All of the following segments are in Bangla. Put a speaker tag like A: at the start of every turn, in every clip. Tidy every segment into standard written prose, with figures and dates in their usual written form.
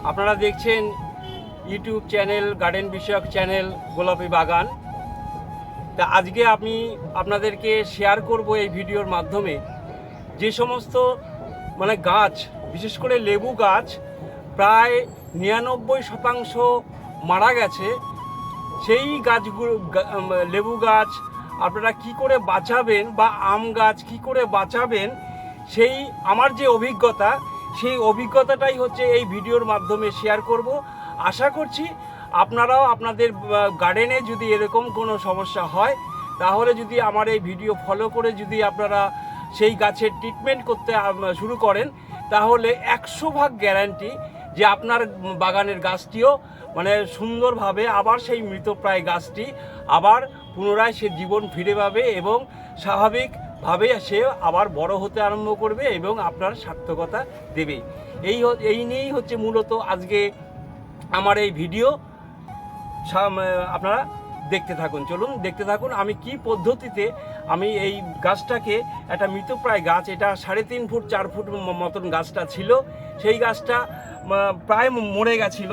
A: আপনারা দেখছেন ইউটিউব চ্যানেল গার্ডেন বিষয়ক চ্যানেল গোলাপি বাগান। তা আজকে আমি আপনাদেরকে শেয়ার করব এই ভিডিওর মাধ্যমে যে সমস্ত গাছ, বিশেষ করে লেবু গাছ প্রায় 99% মারা গেছে। সেই গাছগুলো, লেবু গাছ আপনারা কি করে বাঁচাবেন বা আম গাছ কি করে বাঁচাবেন, সেই আমার যে অভিজ্ঞতা, সেই অভিজ্ঞতাটাই হচ্ছে এই ভিডিওর মাধ্যমে শেয়ার করব। আশা করছি আপনারাও আপনাদের গার্ডেনে যদি এরকম কোনো সমস্যা হয়, তাহলে যদি আমার এই ভিডিও ফলো করে যদি আপনারা সেই গাছের ট্রিটমেন্ট করতে শুরু করেন, তাহলে 100% গ্যারান্টি যে আপনার বাগানের গাছটিও সুন্দরভাবে আবার সেই মৃতপ্রায় গাছটি আবার পুনরায় সে জীবন ফিরে পাবে এবং স্বাভাবিকভাবে সে আবার বড় হতে আরম্ভ করবে এবং আপনার সার্থকতা দেবে। এই নিয়েই হচ্ছে মূলত আজকে আমার এই ভিডিও। আপনারা দেখতে থাকুন, চলুন দেখতে থাকুন আমি কি পদ্ধতিতে আমি এই গাছটাকে, একটা মৃতপ্রায় গাছ, এটা 3.5 ফুট 4 ফুট মতন গাছটা ছিল, সেই গাছটা প্রায় মরে গেছিল।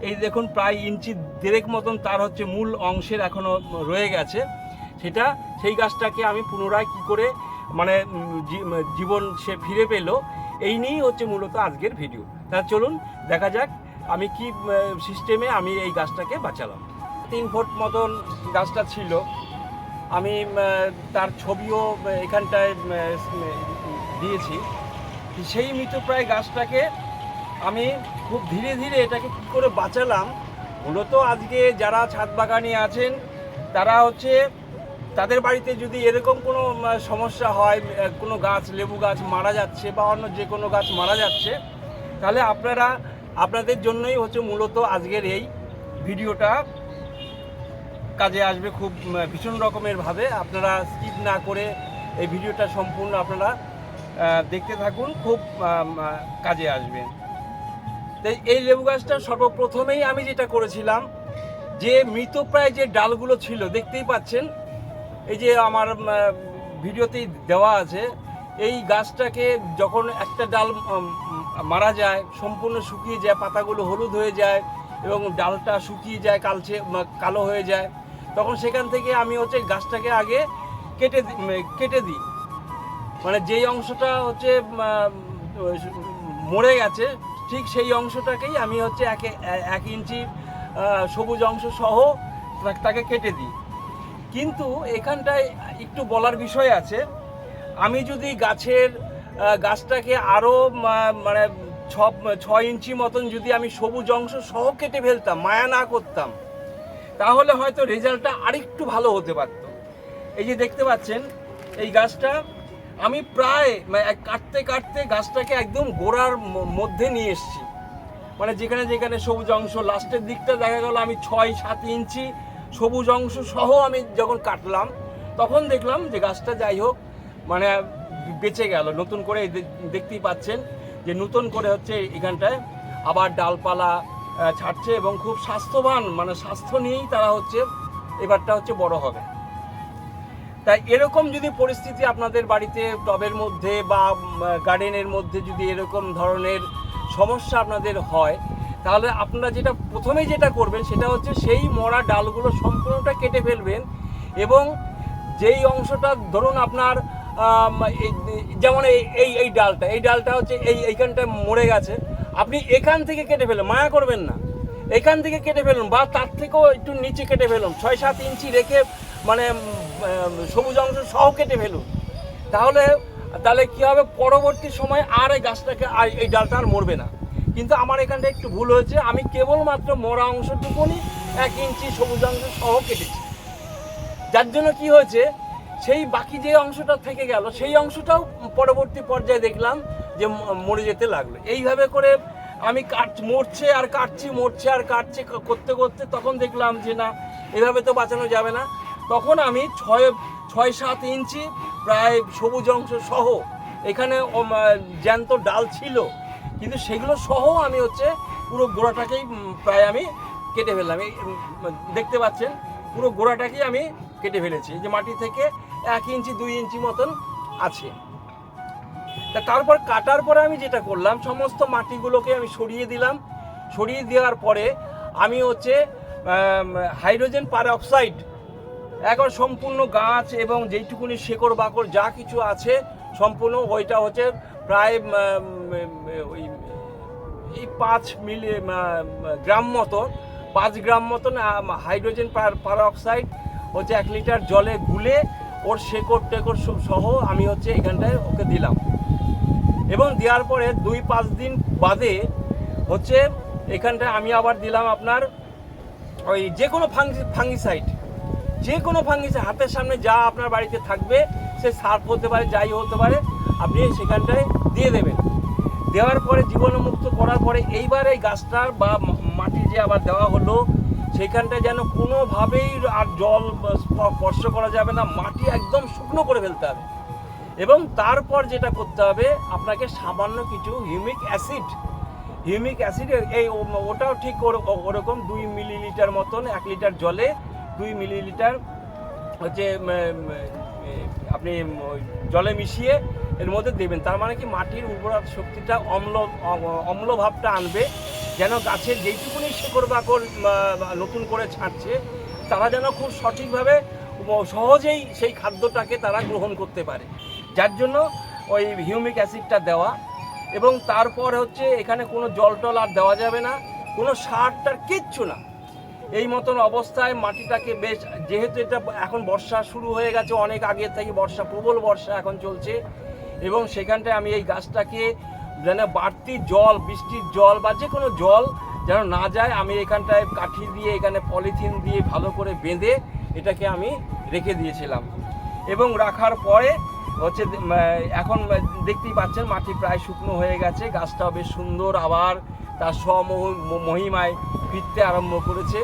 A: এই দেখুন প্রায় 1.5 ইঞ্চি মতন তার হচ্ছে মূল অংশের এখনও রয়ে গেছে। সেই গাছটাকে আমি পুনরায় কি করে জীবন সে ফিরে পেল, এই নিয়েই হচ্ছে মূলত আজকের ভিডিও। তা চলুন দেখা যাক আমি কি সিস্টেমে আমি এই গাছটাকে বাঁচালাম। 3 ফুট মতন গাছটা ছিল, আমি তার ছবিও এখানটায় দিয়েছি। সেই মৃতপ্রায় গাছটাকে আমি খুব ধীরে ধীরে এটাকে কী করে বাঁচালাম, মূলত আজকে যারা ছাদ বাগানি আছেন তারা হচ্ছে তাদের বাড়িতে যদি এরকম কোনো সমস্যা হয়, কোনো গাছ, লেবু গাছ মারা যাচ্ছে বা অন্য যে কোনো গাছ মারা যাচ্ছে, তাহলে আপনাদের জন্যই হচ্ছে মূলত আজকের এই ভিডিওটা কাজে আসবে খুব ভীষণ রকমেরভাবে। আপনারা স্কিপ না করে এই ভিডিওটা সম্পূর্ণ আপনারা দেখতে থাকুন, খুব কাজে আসবে। তাই এই লেবু গাছটা সর্বপ্রথমেই আমি যেটা করেছিলাম, যে মৃতপ্রায় যে ডালগুলো ছিল দেখতেই পাচ্ছেন, এই যে আমার ভিডিওতেই দেওয়া আছে, এই গাছটাকে যখন একটা ডাল মারা যায়, সম্পূর্ণ শুকিয়ে যায়, পাতাগুলো হলুদ হয়ে যায় এবং ডালটা শুকিয়ে যায়, কালো হয়ে যায়, তখন সেখান থেকে আমি হচ্ছে গাছটাকে আগে কেটে দিই। যেই অংশটা হচ্ছে মরে গেছে, ঠিক সেই অংশটাকেই আমি হচ্ছে 1 ইঞ্চি সবুজ অংশ সহ তাকে কেটে দিই। কিন্তু এখানটায় একটু বলার বিষয় আছে, আমি যদি গাছটাকে আরও 6 ইঞ্চি মতন যদি আমি সবুজ অংশ সহ কেটে ফেলতাম, মায়া না করতাম, তাহলে হয়তো রেজাল্টটা আরেকটু ভালো হতে পারত। এই যে দেখতে পাচ্ছেন এই গাছটা আমি প্রায় কাটতে কাটতে গাছটাকে একদম গোড়ার মধ্যে নিয়ে এসেছি। যেখানে যেখানে সবুজ অংশ, লাস্টের দিকটা দেখা গেল আমি 6-7 ইঞ্চি সবুজ অংশ সহ আমি যখন কাটলাম, তখন দেখলাম যে গাছটা যাই হোক বেঁচে গেল। নতুন করে দেখতেই পাচ্ছেন যে নতুন করে হচ্ছে এখানটায় আবার ডালপালা ছাড়ছে এবং খুব স্বাস্থ্যবান, স্বাস্থ্য নিয়েই তারা হচ্ছে এবারটা হচ্ছে বড় হবে। তাই এরকম যদি পরিস্থিতি আপনাদের বাড়িতে, টবের মধ্যে বা গার্ডেনের মধ্যে যদি এরকম ধরনের সমস্যা আপনাদের হয়, তাহলে আপনারা প্রথমেই যেটা করবেন সেটা হচ্ছে সেই মরা ডালগুলো সম্পূর্ণটা কেটে ফেলবেন এবং যেই অংশটা ধরুন আপনার যেমন এই ডালটা হচ্ছে এইখানটা মরে গেছে, আপনি এখান থেকে কেটে ফেলুন, মায়া করবেন না, এখান থেকে কেটে ফেলুন বা তার থেকেও একটু নিচে কেটে ফেলুন, 6-7 ইঞ্চি রেখে সবুজ অংশ সহ কেটে ফেলুন। তাহলে কী হবে, পরবর্তী সময় আর এই গাছটাকে এই ডালটা আর মরবে না। কিন্তু আমার এখানটা একটু ভুল হয়েছে, আমি কেবলমাত্র মরা অংশটুকুনি 1 ইঞ্চি সবুজ অংশ সহ কেটেছি, যার জন্য কি হয়েছে, সেই বাকি যে অংশটা থেকে গেল সেই অংশটাও পরবর্তী পর্যায়ে দেখলাম যে মরে যেতে লাগলো। এইভাবে করে আমি মরছে আর কাটছি করতে করতে তখন দেখলাম যে না, এভাবে তো বাঁচানো যাবে না। তখন আমি 6-7 ইঞ্চি প্রায় সবুজ অংশ সহ, এখানে জ্যান্ত ডাল ছিল কিন্তু সেগুলো সহ আমি হচ্ছে পুরো গোড়াটাকেই প্রায় আমি কেটে ফেললাম। দেখতে পাচ্ছেন পুরো গোড়াটাকেই আমি কেটে ফেলেছি, যে মাটি থেকে 1 ইঞ্চি 2 ইঞ্চি মতন আছে। তারপর কাটার পরে আমি যেটা করলাম, সমস্ত মাটিগুলোকে আমি সরিয়ে দিলাম, ছড়িয়ে দেওয়ার পরে আমি হচ্ছে হাইড্রোজেন পারঅক্সাইড এখন সম্পূর্ণ গাছ এবং যেইটুকুনি শেকড় বাকড় যা কিছু আছে সম্পূর্ণ ওইটা হচ্ছে প্রায় ওই এই 5 গ্রাম মতন হাইড্রোজেন পারঅক্সাইড হচ্ছে 1 লিটার জলে গুলে ওর শেকড় টেকড় সহ আমি হচ্ছে এখানটায় ওকে দিলাম। এবং দেওয়ার পরে 2-5 দিন বাদে হচ্ছে এখানটায় আমি আবার দিলাম আপনার ওই যে কোনো ফাঙ্গিসাইড, হাতের সামনে যা আপনার বাড়িতে থাকবে, সে সার্ফ হতে পারে, যাই হতে পারে, আপনি সেখানটায় দিয়ে দেবেন। দেওয়ার পরে জীবাণুমুক্ত করার পরে এইবার এই গাছটার বা মাটি যে আবার দেওয়া হলো সেখানটায় যেন কোনোভাবেই আর জল স্পর্শ করা যাবে না, মাটি একদম শুকনো করে ফেলতে হবে। এবং তারপর যেটা করতে হবে আপনাকে সামান্য কিছু হিউমিক অ্যাসিড এই ওটাও ঠিক ওরকম 2 মিলিলিটার মতন 1 লিটার জলে 2 মিলিলিটার হচ্ছে আপনি জলে মিশিয়ে এর মধ্যে দেবেন। তার মানে কি মাটির উর্বরা শক্তিটা অম্ল ভাবটা আনবে, যেন গাছের যেইটুকুনি শেকড় বাকড় নতুন করে ছাড়ছে তারা যেন খুব সঠিকভাবে সহজেই সেই খাদ্যটাকে তারা গ্রহণ করতে পারে, যার জন্য ওই হিউমিক অ্যাসিডটা দেওয়া। এবং তারপর হচ্ছে এখানে কোনো জল টল আর দেওয়া যাবে না, কোনো সারটার কিচ্ছু না। এই মতন অবস্থায় মাটিটাকে বেশ, যেহেতু এটা এখন বর্ষা শুরু হয়ে গেছে, অনেক আগে থেকে প্রবল বর্ষা এখন চলছে, এবং সেখানটায় আমি এই গাছটাকে যেন বাড়তি জল, বৃষ্টির জল বা যে কোনো জল যেন না যায়, আমি এখানটায় কাঠি দিয়ে এখানে পলিথিন দিয়ে ভালো করে বেঁধে এটাকে আমি রেখে দিয়েছিলাম। এবং রাখার পরে হচ্ছে এখন দেখতেই পাচ্ছেন মাটি প্রায় শুকনো হয়ে গেছে, গাছটাও বেশ সুন্দর আবার তার মহিমায় ফিরতে আরম্ভ করেছে।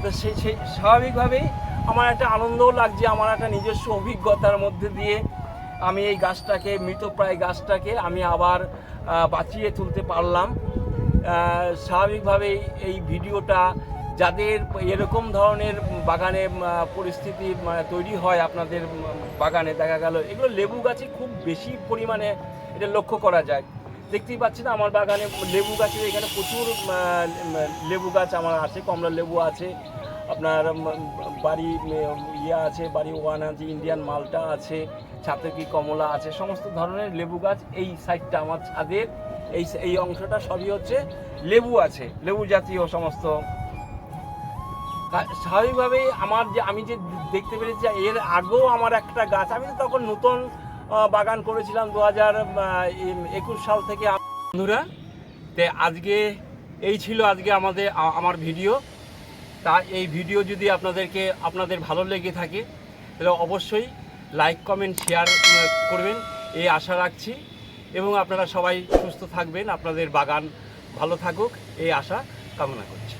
A: তো সেই স্বাভাবিকভাবেই আমার একটা আনন্দও লাগছে, আমার একটা নিজস্ব অভিজ্ঞতার মধ্যে দিয়ে আমি এই গাছটাকে, মৃতপ্রায় গাছটাকে আমি আবার বাঁচিয়ে তুলতে পারলাম। স্বাভাবিকভাবেই এই ভিডিওটা যাদের এরকম ধরনের বাগানে পরিস্থিতি তৈরি হয়, আপনাদের বাগানে দেখা গেল এগুলো লেবু গাছে খুব বেশি পরিমাণে এটা লক্ষ্য করা যায়। দেখতেই পাচ্ছেন আমার বাগানে লেবু গাছের এখানে প্রচুর লেবু গাছ আমার আছে, কমলা লেবু আছে, আপনার বাড়ি আছে, বাড়ি ওয়ান আছে, ইন্ডিয়ান মালটা আছে, ছাতকি কমলা আছে, সমস্ত ধরনের লেবু গাছ এই সাইডটা আমার ছাদের এই অংশটা সবই হচ্ছে লেবু আছে, লেবু জাতীয় সমস্ত। স্বাভাবিকভাবেই আমি যে দেখতে পেরেছি এর আগেও আমার একটা গাছ, আমি তো তখন নতুন বাগান করেছিলাম 2021 সাল থেকে। বন্ধুরা, তো আজকে এই ছিল আমার ভিডিও। তা এই ভিডিও যদি আপনাদের ভালো লেগে থাকে তাহলে অবশ্যই লাইক, কমেন্ট, শেয়ার করবেন এই আশা রাখছি, এবং আপনারা সবাই সুস্থ থাকবেন, আপনাদের বাগান ভালো থাকুক এই আশা কামনা করছি।